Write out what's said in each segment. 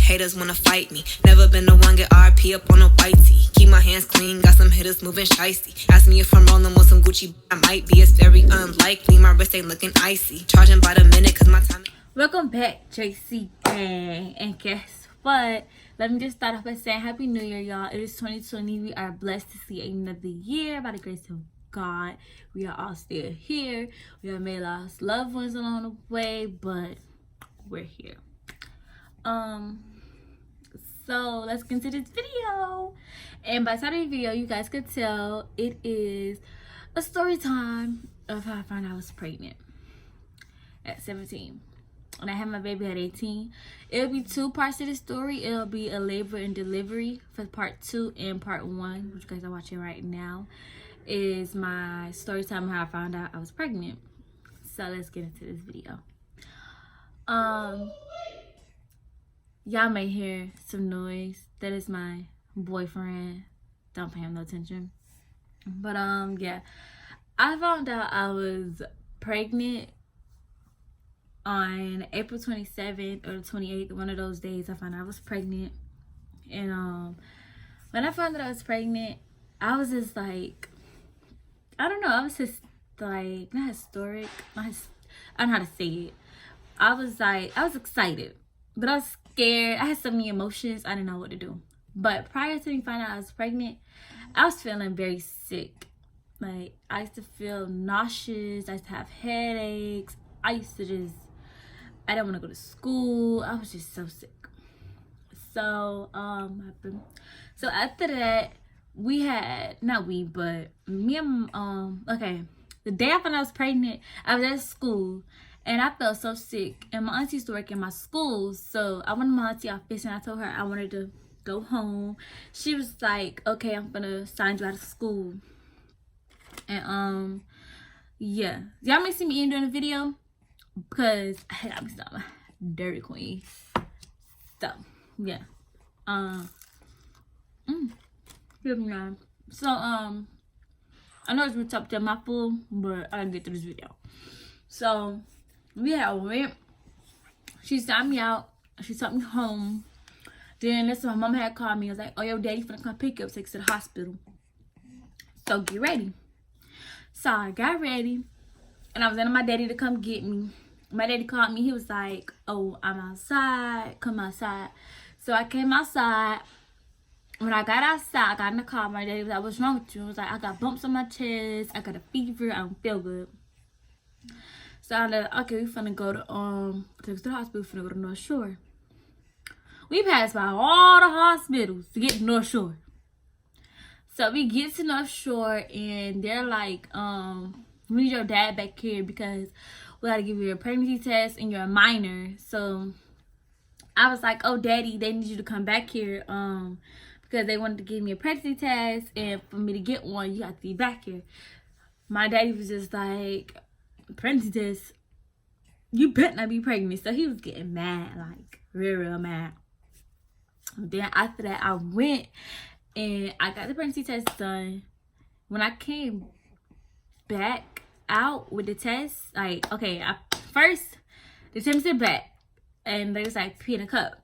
haters wanna fight me. Never been the one get RP up on a white tee. Keep my hands clean, got some hitters moving shicey. Ask me if I'm rolling with some Gucci, I might be. It's very unlikely, my wrist ain't looking icy. Charging by the minute, cause my time. Welcome back, JC Gang. And guess what? Let me just start off by saying Happy New Year, y'all. It is 2020. We are blessed to see another year by the grace of God. We are all still here. We have made lost loved ones along the way, but we're here. So let's get into this video. And by starting the video, you guys could tell it is a story time of how I found out I was pregnant at 17. When I had my baby at 18. It'll be two parts to the story. It'll be a labor and delivery for part 2, and part 1, which you guys are watching right now, is my story time of how I found out I was pregnant. So let's get into this video. Y'all may hear some noise. That is my boyfriend. Don't pay him no attention. But yeah, I found out I was pregnant on April 27th or 28th, one of those days. I found out I was pregnant. And when I found out I was pregnant, I was just like, I don't know, I was just like, not historic, I don't know how to say it. I was excited, but I was scared. I had so many emotions, I didn't know what to do. But prior to me finding out I was pregnant, I was feeling very sick. Like, I used to feel nauseous, I used to have headaches, I didn't want to go to school. I was just so sick. So so after that, me and the day I found out I was pregnant, I was at school and I felt so sick. And my auntie used to work in my school, so I went to my auntie office and I told her I wanted to go home. She was like, "Okay, I'm gonna sign you out of school." And yeah, y'all may see me eating during the video, because I got me some Dairy Queen. So yeah, so I know it's really tough to my food, but I gotta get through this video. So we had went. She signed me out. She took me home. Then that's when my mom had called me. I was like, "Oh, your daddy finna come pick you up, take you to the hospital. So get ready." So I got ready, and I was waiting on my daddy to come get me. My daddy called me. He was like, "Oh, I'm outside. Come outside." So I came outside. When I got outside, I got in the car. My daddy was like, "What's wrong with you?" I was like, "I got bumps on my chest. I got a fever. I don't feel good." So I was like, "Okay, we finna go to the hospital. We finna go to North Shore." We passed by all the hospitals to get to North Shore. So we get to North Shore and they're like, "We need your dad back here because we gotta give you a pregnancy test and you're a minor." So I was like, "Oh, daddy, they need you to come back here because they wanted to give me a pregnancy test, and for me to get one, you have to be back here." My daddy was just like, "Pregnancy test? You better not be pregnant." So he was getting mad, like real mad. Then after that, I went and I got the pregnancy test done. When I came back out with the test, like, okay, first they sent me to the back and they was like, "Pee in a cup."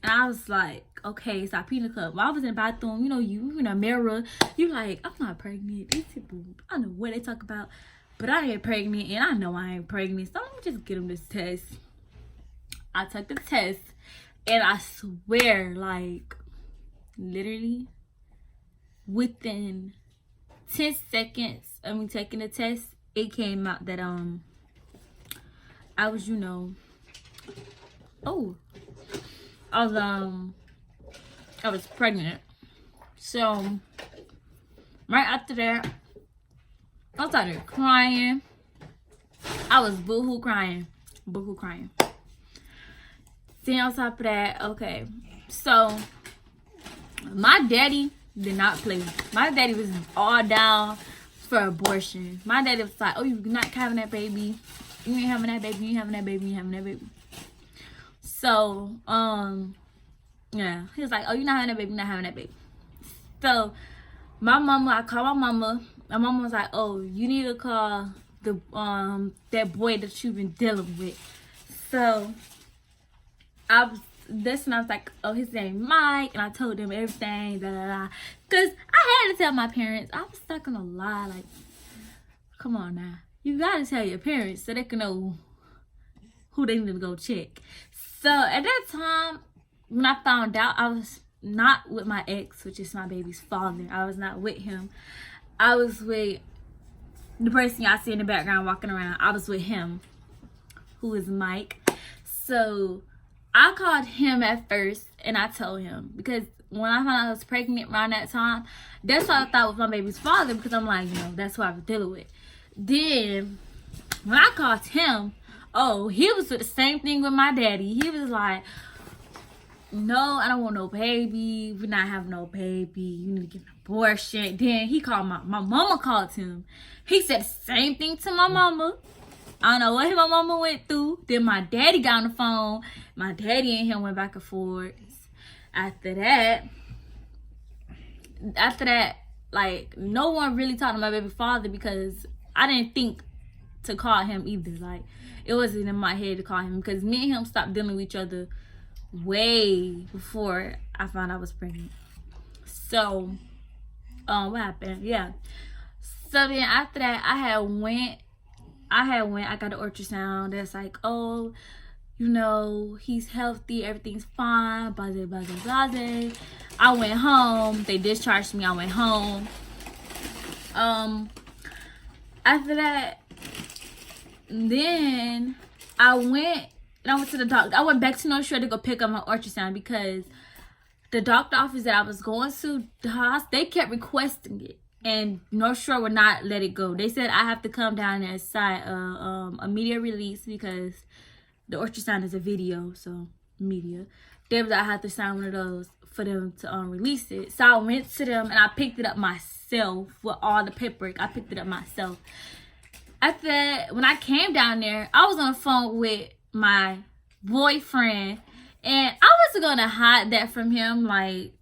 And I was like, "Okay, so I pee in a cup." While I was in the bathroom, you in a mirror, you like, "I'm not pregnant." These people, I don't know what they talk about, but I ain't pregnant and I know I ain't pregnant, so let me just get them this test. I took the test and I swear, like, literally within 10 seconds of me taking the test, it came out that I was, I was pregnant. So right after that, I started crying. I was boohoo crying. Then on top of that, okay, so my daddy did not play. My daddy was all down for abortion. My daddy was like, "Oh, you're not having that baby. You ain't having that baby. You ain't having that baby. You ain't having that baby." So, yeah, he was like, "Oh, you're not having that baby. You're not having that baby." So, I called my mama. My mama was like, "Oh, you need to call the that boy that you've been dealing with." So, this, and I was like, oh, his name Mike, and I told them everything, because I had to tell my parents. I was not gonna lie, like, come on now, you gotta tell your parents so they can know who they need to go check. So at that time, when I found out, I was not with my ex, which is my baby's father. I was not with him. I was with the person y'all see in the background walking around. I was with him, who is Mike. So I called him at first, and I told him, because when I found out I was pregnant around that time, that's what I thought was my baby's father, because I'm like, that's what I was dealing with. Then when I called him, oh, he was with the same thing with my daddy. He was like, no, I don't want no baby. We're not having no baby. You need to get an abortion. Then he called my mama called him. He said the same thing to my mama. I don't know what my mama went through. Then my daddy got on the phone. My daddy and him went back and forth. After that, like, no one really talked to my baby father, because I didn't think to call him either. Like, it wasn't in my head to call him, because me and him stopped dealing with each other way before I found I was pregnant. So, what happened? Yeah. So then after that, I got an ultrasound that's like, oh, he's healthy, everything's fine, blase, blase, blase. I went home. They discharged me. I went home. After that, then I went to the doctor. I went back to North Shore to go pick up my ultrasound, because the doctor office that I was going to, the hospital, they kept requesting it, and North Shore would not let it go. They said I have to come down there and sign a media release, because the ultrasound is a video, so media. They was, I had to sign one of those for them to release it. So I went to them and I picked it up myself with all the paperwork. I picked it up myself. After that, when I came down there, I was on the phone with my boyfriend, and I wasn't gonna hide that from him, like,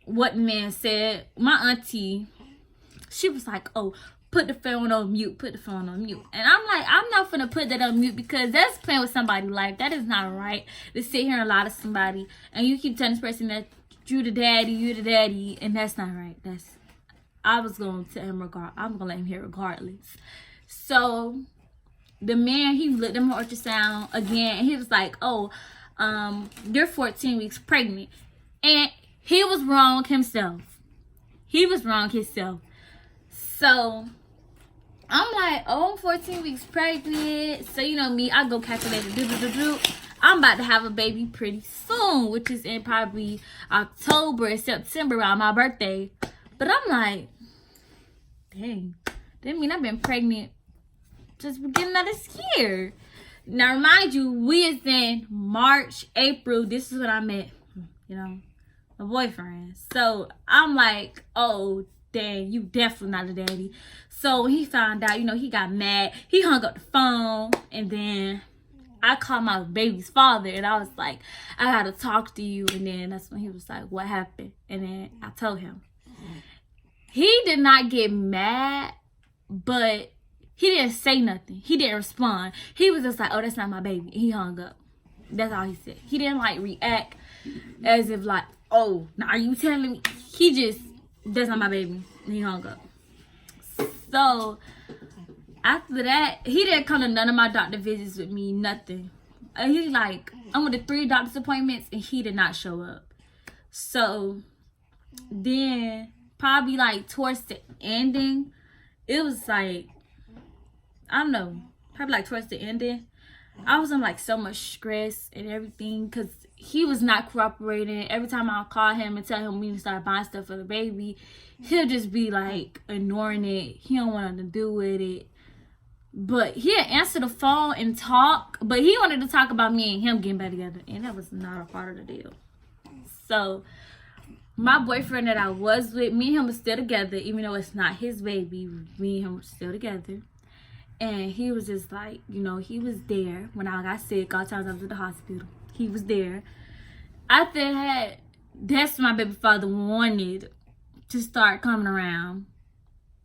what the man said. My auntie, she was like, oh, put the phone on mute, and I'm like, I'm not gonna put that on mute, because that's playing with somebody's life. That is not right, to sit here and lie to somebody and you keep telling this person that you the daddy, and that's not right. I was going to tell him I'm gonna let him hear regardless. So the man, he looked at my ultrasound again, and he was like, oh, you're 14 weeks pregnant. And he was wrong himself. So I'm like, oh, I'm 14 weeks pregnant. So me, I go calculate it. I'm about to have a baby pretty soon, which is in probably October or September, around my birthday. But I'm like, dang, that mean I've been pregnant just beginning of this year. Now, remind you, we is in March, April. This is when I met, my boyfriend. So I'm like, oh, dang, you definitely not a daddy. So he found out, he got mad. He hung up the phone, and then I called my baby's father, and I was like, I gotta talk to you. And then that's when he was like, what happened? And then I told him. He did not get mad, but he didn't say nothing. He didn't respond. He was just like, oh, that's not my baby. He hung up. That's all he said. He didn't react as if like, oh, now are you telling me? He just, that's not my baby. And he hung up. So after that, he didn't come to none of my doctor visits with me, nothing. He's like, I went to 3 doctor's appointments, and he did not show up. So then probably towards the ending, it was like, I don't know, probably towards the ending, I was in so much stress and everything, because he was not cooperating. Every time I call him and tell him we need to start buying stuff for the baby, he'll just be ignoring it. He don't want nothing to do with it. But he'll answer the phone and talk, but he wanted to talk about me and him getting back together, and that was not a part of the deal. So my boyfriend that I was with, me and him was still together, even though it's not his baby. Me and him were still together. And he was just he was there when I got sick. All times I was at the hospital, he was there. After that, that's my baby father wanted to start coming around,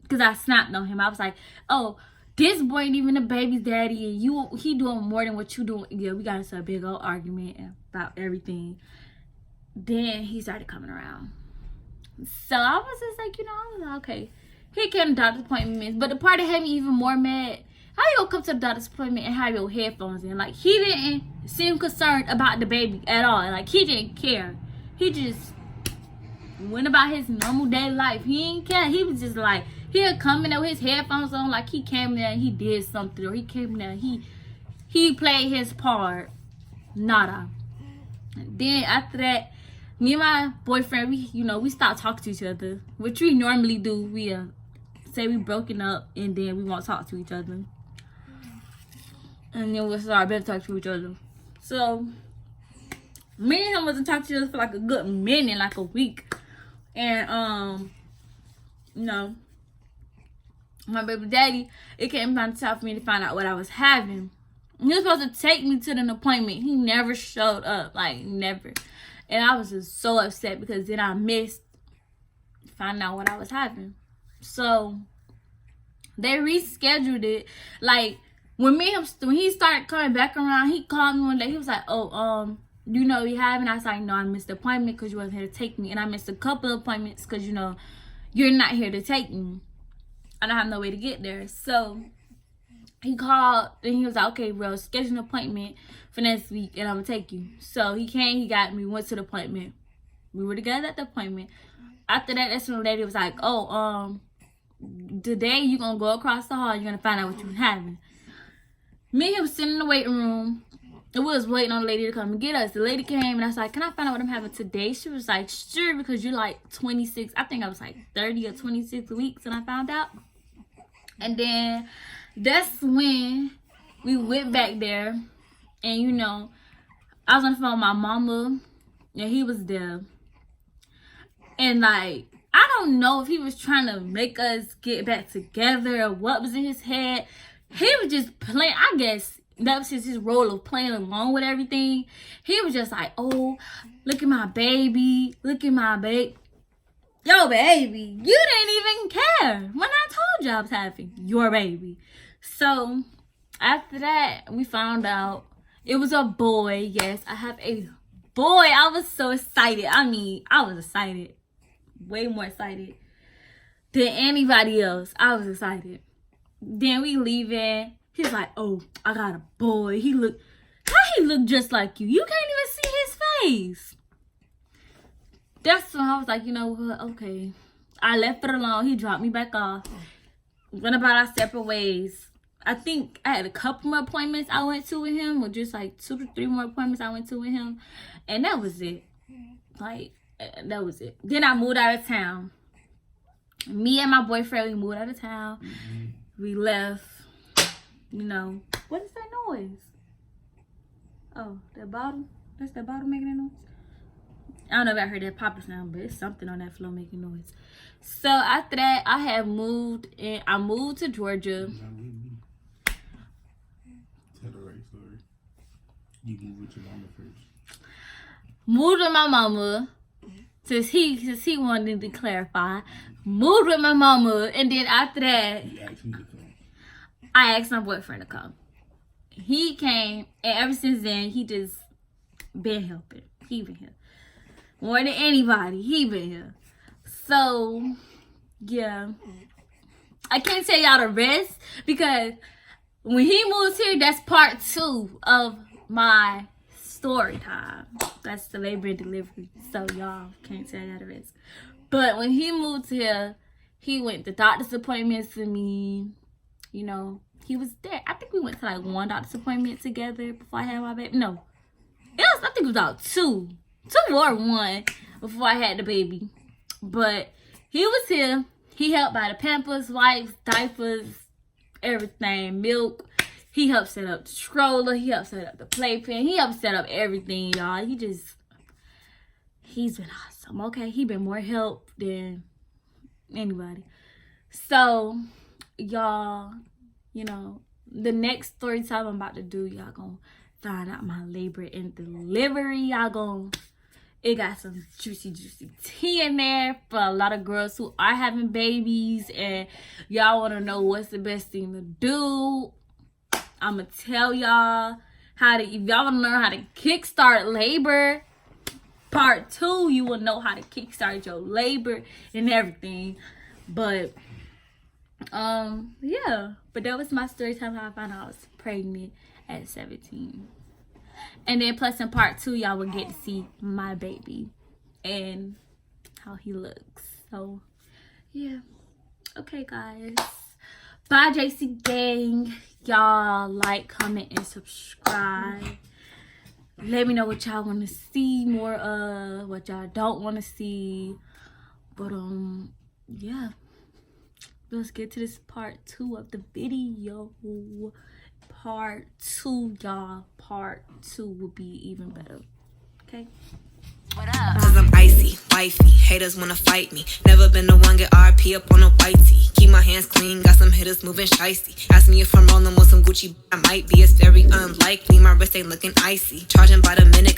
because I snapped on him. I was like, oh, this boy ain't even the baby's daddy, and he doing more than what you doing. Yeah, we got into a big old argument about everything. Then he started coming around. So I was just like, I was like, okay. He came to doctor's appointments, but the part that had me even more mad, how you gonna come to the doctor's appointment and have your headphones in? Like, he didn't seem concerned about the baby at all. Like, he didn't care. He just went about his normal day life. He didn't care. He was just like, he'd come in there with his headphones on, like he came there and he did something, or he came in there and he played his part. Nada. Then after that, me and my boyfriend, we stopped talking to each other, which we normally do. We say we broken up, and then we won't talk to each other, and then we'll start better talk to each other. So me and him wasn't talking to each other for like a good minute, like a week, and my baby daddy, it came down to time for me to find out what I was having. He was supposed to take me to an appointment. He never showed up, like never. And I was just so upset because then I missed finding out what I was having. So they rescheduled it. Like when he started coming back around, he called me one day. He was like, "Oh, you know you having?" I was like, "No, I missed the appointment because you wasn't here to take me, and I missed a couple of appointments because you're not here to take me. I don't have no way to get there." So he called and he was like, "Okay, bro, schedule an appointment for next week and I'm gonna take you." So he came, he got me, went to the appointment. We were together at the appointment. After that, that's when the lady was like, "Oh, today you gonna go across the hall, you're gonna find out what you're having." Me and him sitting in the waiting room. We was waiting on the lady to come and get us. The lady came and I was like, "Can I find out what I'm having today?" She was like, "Sure, because you're like 26. I think I was like 30 or 26 weeks and I found out." And then that's when we went back there, and I was on the phone with my mama, and he was there. And like, I don't know if he was trying to make us get back together or what was in his head. He was just playing. I guess that was his role of playing along with everything. He was just like, "Oh, look at my baby. Look at my baby." Yo, baby, you didn't even care when I told you I was having your baby. So after that, we found out it was a boy. Yes, I have a boy. I was so excited. I mean, I was excited. Way more excited than anybody else. I was excited. Then we leaving. He's like, "Oh, I got a boy. He look just like you. You can't even see his face." That's when I was like, you know what? Okay. I left it alone. He dropped me back off. Went about our separate ways. I think I had a couple more appointments I went to with him, or just like 2 to 3 more appointments I went to with him. And that was it. Like, that was it. Then I moved out of town. Me and my boyfriend, we moved out of town. We left. What is that noise? Oh, that bottle? That's that bottle making that noise? I don't know if I heard that popping sound, but it's something on that floor making noise. So after that, I have moved, and I moved to Georgia. Tell the right story. You moved with your mama first. Moved with my mama, since he wanted to clarify. Moved with my mama, and then after that, You asked me to come. I asked my boyfriend to come. He came, and ever since then, he just been helping. He been here. More than anybody, he been here. So, yeah. I can't tell y'all the rest, because when he moves here, that's part 2 of my story time. That's the labor and delivery. So, y'all can't tell y'all the rest. But when he moved here, he went to doctor's appointments with me. He was there. I think we went to like 1 doctor's appointment together before I had my baby. No. I think it was about 2. 2 or 1 before I had the baby. But he was here. He helped buy the Pampers, wipes, diapers, everything, milk. He helped set up the stroller. He helped set up the playpen. He helped set up everything, y'all. He's been awesome, okay? He been more help than anybody. So, y'all, the next story time I'm about to do, y'all gonna find out my labor and delivery. It got some juicy tea in there for a lot of girls who are having babies and y'all want to know what's the best thing to do. I'm going to tell y'all how to, if y'all want to learn how to kickstart labor, part 2, you will know how to kickstart your labor and everything. But, yeah. But that was my story time how I found out I was pregnant at 17. And then plus in part 2, y'all will get to see my baby and how he looks. So, yeah. Okay, guys. Bye, JC Gang. Y'all like, comment, and subscribe. Let me know what y'all want to see more of, what y'all don't want to see. But, yeah. Let's get to this part 2 of the video. Part 2, y'all. Part 2 will be even better. Okay? What up? Cause I'm icy, wifey. Haters wanna fight me. Never been the one get RP up on a white tee. Keep my hands clean, got some hitters moving shicey. Ask me if I'm rolling with some Gucci, I might be. It's very unlikely. My wrist ain't looking icy. Charging by the minute.